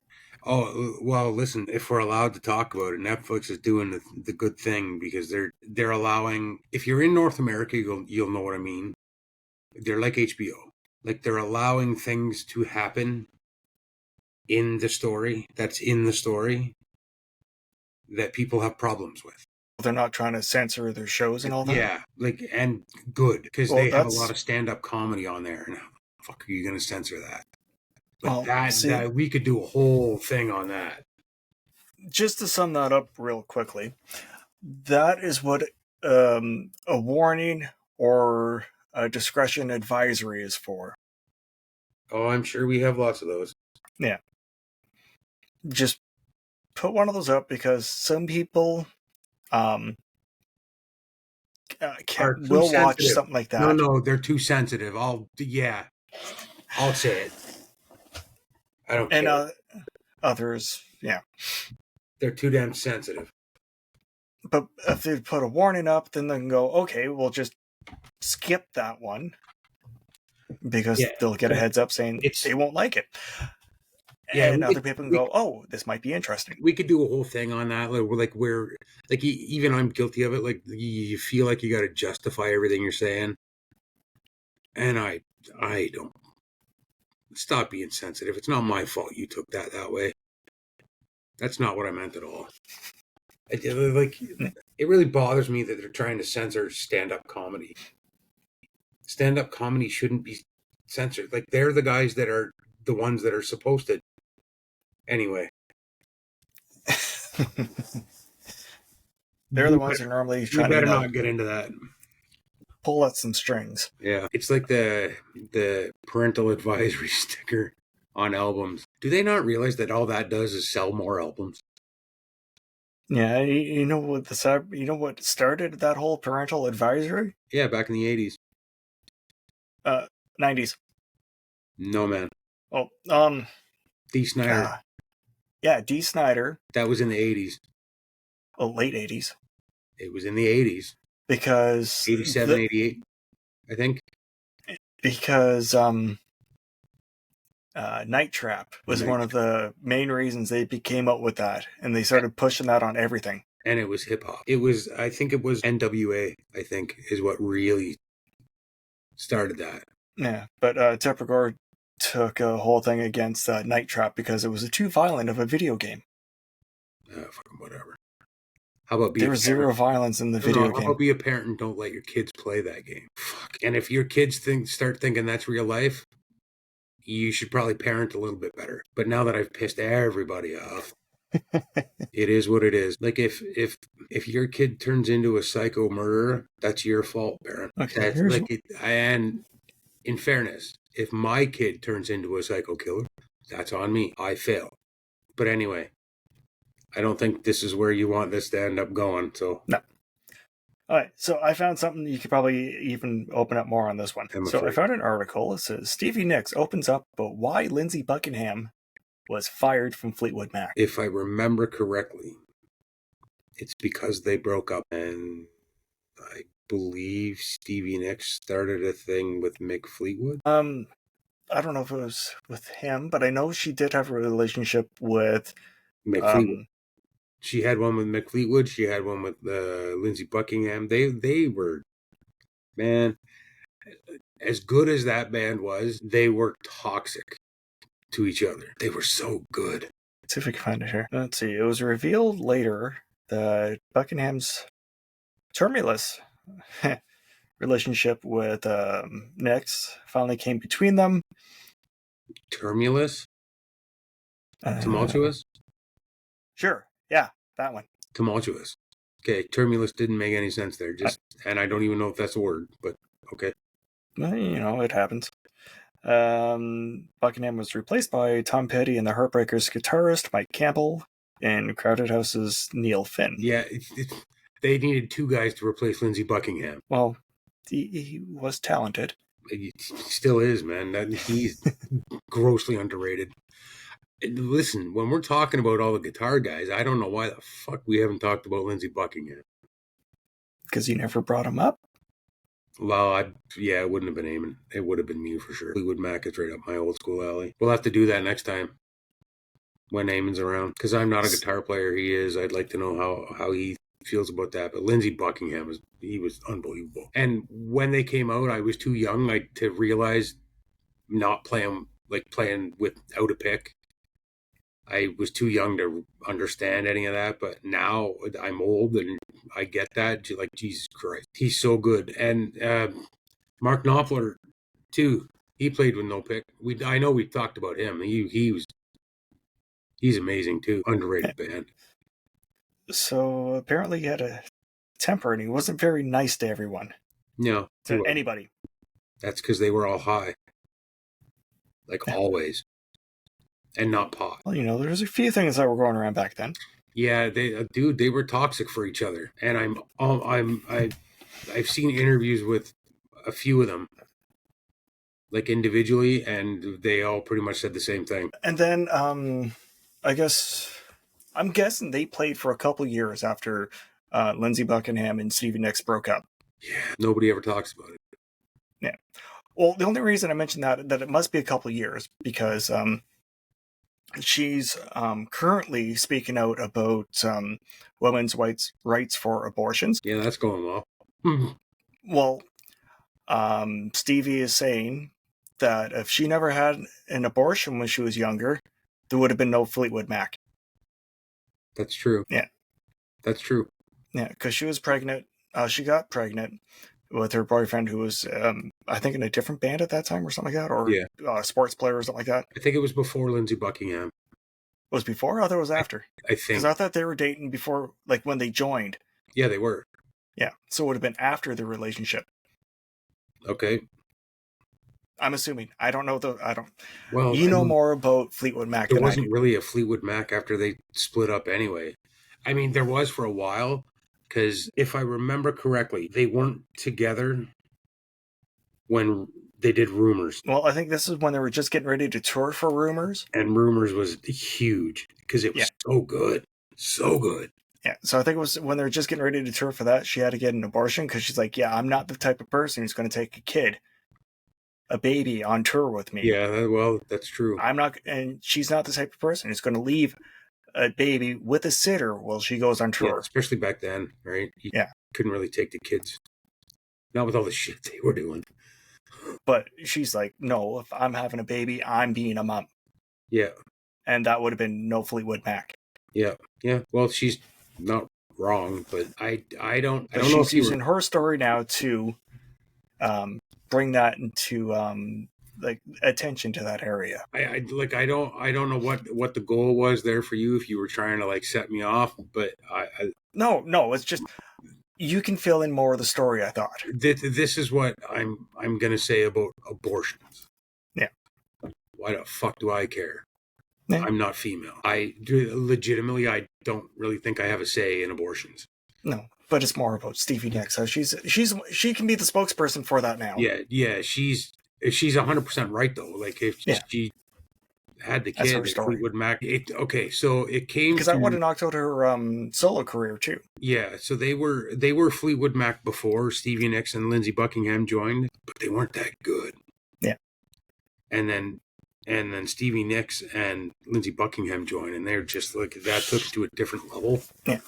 Oh, well, listen, if we're allowed to talk about it, Netflix is doing the good thing, because they're allowing... If you're in North America, you'll know what I mean. They're like HBO. Like, they're allowing things to happen in the story, that's in the story, that people have problems with. They're not trying to censor their shows and all that. Yeah, like, and good, because Well, they have a lot that's of stand-up comedy on there, and how the fuck are you going to censor that? But well. that See, that we could do a whole thing on that. just to sum that up real quickly, that is what a warning or a discretion advisory is for. Oh, I'm sure we have lots of those. Yeah. Just put one of those up because some people Are too will watch sensitive. something like No, that. no, they're too sensitive. I'll say it. I don't And care. others, yeah. They're too damn sensitive. But if they put a warning up, then they can go, okay, we'll just skip that one because they'll get a heads up saying they won't like it. And other people can go, oh, this might be interesting. We could do a whole thing on that. Like even I'm guilty of it. Like you feel like you got to justify everything you're saying, and I don't. Stop being sensitive. It's not my fault you took that way. That's not what I meant at all. It really bothers me that they're trying to censor stand-up comedy. Stand-up comedy shouldn't be censored. Like, they're the guys that are the ones that are supposed to. Anyway. They're the ones who are normally trying to not get into that. Pull at some strings. Yeah. It's like the parental advisory sticker on albums. Do they not realize that all that does is sell more albums? Yeah, you know what what started that whole parental advisory? Yeah, back in the 80s. 90s. No, man. Oh, Dee Snider. Yeah, Dee Snider. That was in the 80s. Oh, late 80s. It was in the 80s. Because 87, 88, I think. Because Night Trap was one of the main reasons they came up with that, and they started pushing that on everything. And it was hip hop. I think it was NWA, I think, is what really started that. Yeah, but Tepper Gore took a whole thing against Night Trap because it was too violent of a video game. Fucking whatever. How about there was zero violence in the video game? How about be a parent and don't let your kids play that game? Fuck. And if your kids start thinking that's real life, you should probably parent a little bit better. But now that I've pissed everybody off, it is what it is. Like if your kid turns into a psycho murderer, that's your fault, parent. Okay. And in fairness, if my kid turns into a psycho killer, that's on me. I fail. But anyway, I don't think this is where you want this to end up going. So no. All right, so I found something you could probably even open up more on this one. I found an article. It says Stevie Nicks opens up about why Lindsey Buckingham was fired from Fleetwood Mac. If I remember correctly, it's because they broke up, and I believe Stevie Nicks started a thing with Mick Fleetwood. I don't know if it was with him, but I know she did have a relationship with Mick Fleetwood. She had one with Mick Fleetwood. She had one with Lindsey Buckingham. They were, man, as good as that band was, they were toxic to each other. They were so good. Let's see if we can find it here. Let's see. It was revealed later that Buckingham's tumultuous relationship with Nicks finally came between them. Tumultuous? Tumultuous? Sure. Yeah, that one. Tumultuous. Okay, tumultuous didn't make any sense there. And I don't even know if that's a word, but okay. Well, it happens. Buckingham was replaced by Tom Petty and the Heartbreakers guitarist Mike Campbell and Crowded House's Neil Finn. Yeah, they needed two guys to replace Lindsey Buckingham. Well, he was talented. He still is, man. He's grossly underrated. Listen, when we're talking about all the guitar guys, I don't know why the fuck we haven't talked about Lindsey Buckingham. Because you never brought him up? Well, it wouldn't have been aiming. It would have been me for sure. Fleetwood Mac is right up my old school alley. We'll have to do that next time when Eamon's around. Because I'm not a guitar player. He is. I'd like to know how he feels about that. But Lindsey Buckingham was unbelievable. And when they came out, I was too young to realize not playing without a pick I was too young to understand any of that, but now I'm old and I get that. Like, Jesus Christ, he's so good. And Mark Knopfler too. He played with No Pick. I know we talked about him. He's amazing too. Underrated band. So apparently he had a temper and he wasn't very nice to everyone, No, to anybody. That's because they were all high, like always, and not pot. Well, there's a few things that were going around back then. Yeah, they were toxic for each other, and I've seen interviews with a few of them, like individually, and they all pretty much said the same thing. And then I'm guessing they played for a couple years after Lindsey Buckingham and Stevie Nicks broke up. Yeah, nobody ever talks about it. Yeah. Well, the only reason I mentioned that it must be a couple years because she's currently speaking out about women's rights for abortions. Yeah, that's going well. Well, Stevie is saying that if she never had an abortion when she was younger, there would have been no Fleetwood Mac. That's true. Yeah. That's true. Yeah, because she was pregnant. She got pregnant with her boyfriend who was, I think, in a different band at that time or something like that, or a sports player or something like that. I think it was before Lindsey Buckingham. It was before? I thought it was after. I think. Because I thought they were dating before, like when they joined. Yeah, they were. Yeah, so it would have been after the relationship. Okay. I'm assuming. I don't know. Well, you know more about Fleetwood Mac than I do. There wasn't really a Fleetwood Mac after they split up anyway. I mean, there was for a while, because if I remember correctly, they weren't together when they did Rumors. Well, I think this is when they were just getting ready to tour for Rumors. And Rumors was huge, because it was so good. So good. Yeah, so I think it was when they were just getting ready to tour for that, she had to get an abortion, because she's like, yeah, I'm not the type of person who's going to take a baby on tour with me. Yeah, well, that's true. I'm not, and she's not the type of person who's going to leave a baby with a sitter while she goes on tour. Yeah, especially back then, right? You yeah. Couldn't really take the kids. Not with all the shit they were doing. But she's like, no, if I'm having a baby, I'm being a mom. Yeah. And that would have been no Fleetwood Mac. Yeah. Yeah. Well, she's not wrong, but I don't know if she's using her story now to bring that into like attention to that area. I don't know what the goal was there for you, if you were trying to like set me off, but no, it's just you can fill in more of the story. I thought this is what I'm gonna say about abortions. Yeah. Why the fuck do I care? Yeah. I'm not female. I don't really think I have a say in abortions. No, but it's more about Stevie Nicks. So she can be the spokesperson for that now. Yeah. She's 100% right though. Like if she had the kid, Fleetwood Mac. So it came because that would have knocked out her solo career too. Yeah, so they were Fleetwood Mac before Stevie Nicks and Lindsey Buckingham joined, but they weren't that good. Yeah, and then Stevie Nicks and Lindsey Buckingham joined, and they're just like that took it to a different level. Yeah.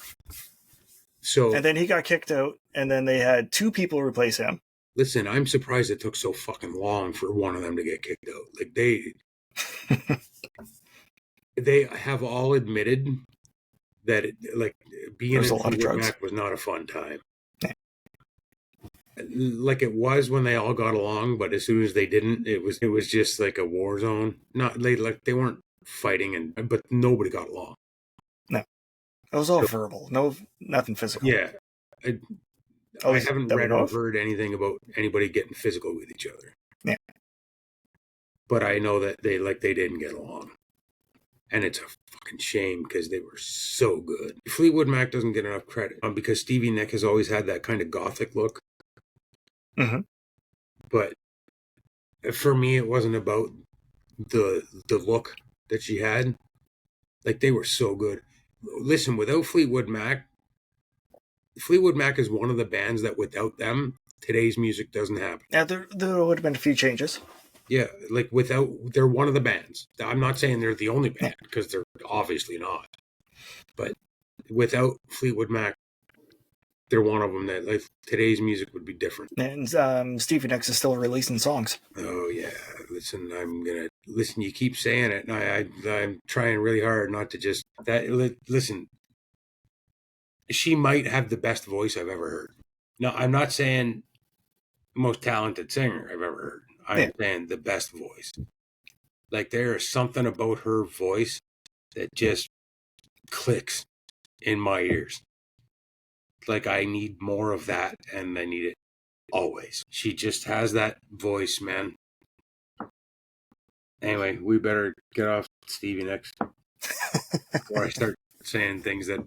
So and then he got kicked out, and then they had two people replace him. Listen, I'm surprised it took so fucking long for one of them to get kicked out. Like they have all admitted that being in Fleetwood Mac was not a fun time. Yeah. Like it was when they all got along, but as soon as they didn't, it was just like a war zone. They weren't fighting, but nobody got along. No, it was all verbal. Nothing physical. Yeah. I haven't read or heard anything about anybody getting physical with each other. Yeah. But I know that they didn't get along. And it's a fucking shame because they were so good. Fleetwood Mac doesn't get enough credit because Stevie Nicks has always had that kind of gothic look. Mm-hmm. But for me, it wasn't about the look that she had. Like, they were so good. Listen, without Fleetwood Mac is one of the bands that without them, today's music doesn't happen. Yeah, there would have been a few changes. Yeah, like they're one of the bands. I'm not saying they're the only band because they're obviously not. But without Fleetwood Mac, they're one of them that today's music would be different. And Stevie Nicks is still releasing songs. Oh yeah, listen, I'm gonna listen, you keep saying it, and I'm trying really hard not to just that. Listen, she might have the best voice I've ever heard. No, I'm not saying most talented singer I've ever heard. I'm saying the best voice. Like there is something about her voice that just clicks in my ears. Like I need more of that, and I need it always. She just has that voice, man. Anyway, we better get off Stevie Nicks before I start saying things that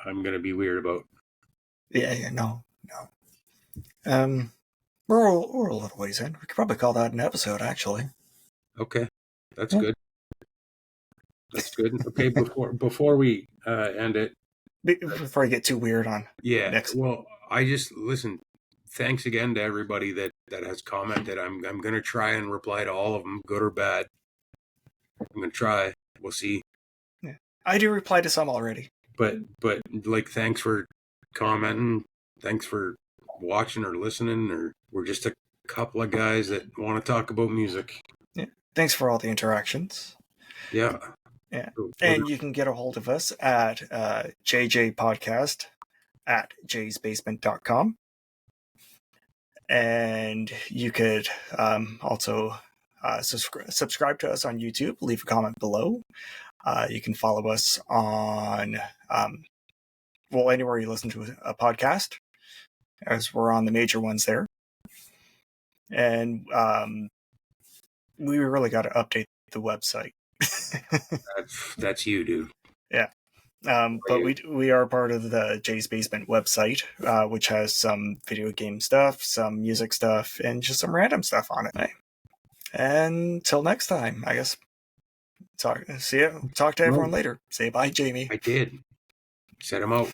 I'm gonna be weird about. Yeah, no. We're a little ways in. We could probably call that an episode, actually. Okay, that's good. That's good. Okay, before we end it, before I get too weird on next. Well, I just listen. Thanks again to everybody that has commented. I'm gonna try and reply to all of them, good or bad. I'm gonna try. We'll see. Yeah, I do reply to some already. But like, thanks for commenting. Thanks for watching or listening. Or we're just a couple of guys that want to talk about music. Yeah. Thanks for all the interactions. Yeah. Yeah. And you can get a hold of us at jjpodcast at jaysbasement.com. And you could also subscribe to us on YouTube, leave a comment below. You can follow us on, anywhere you listen to a podcast, as we're on the major ones there. And we really got to update the website. That's you, dude. Yeah. But we are part of the Jay's Basement website, which has some video game stuff, some music stuff, and just some random stuff on it. And until next time, I guess. Talk to everyone later. Say bye, Jamie. I did. Set him out.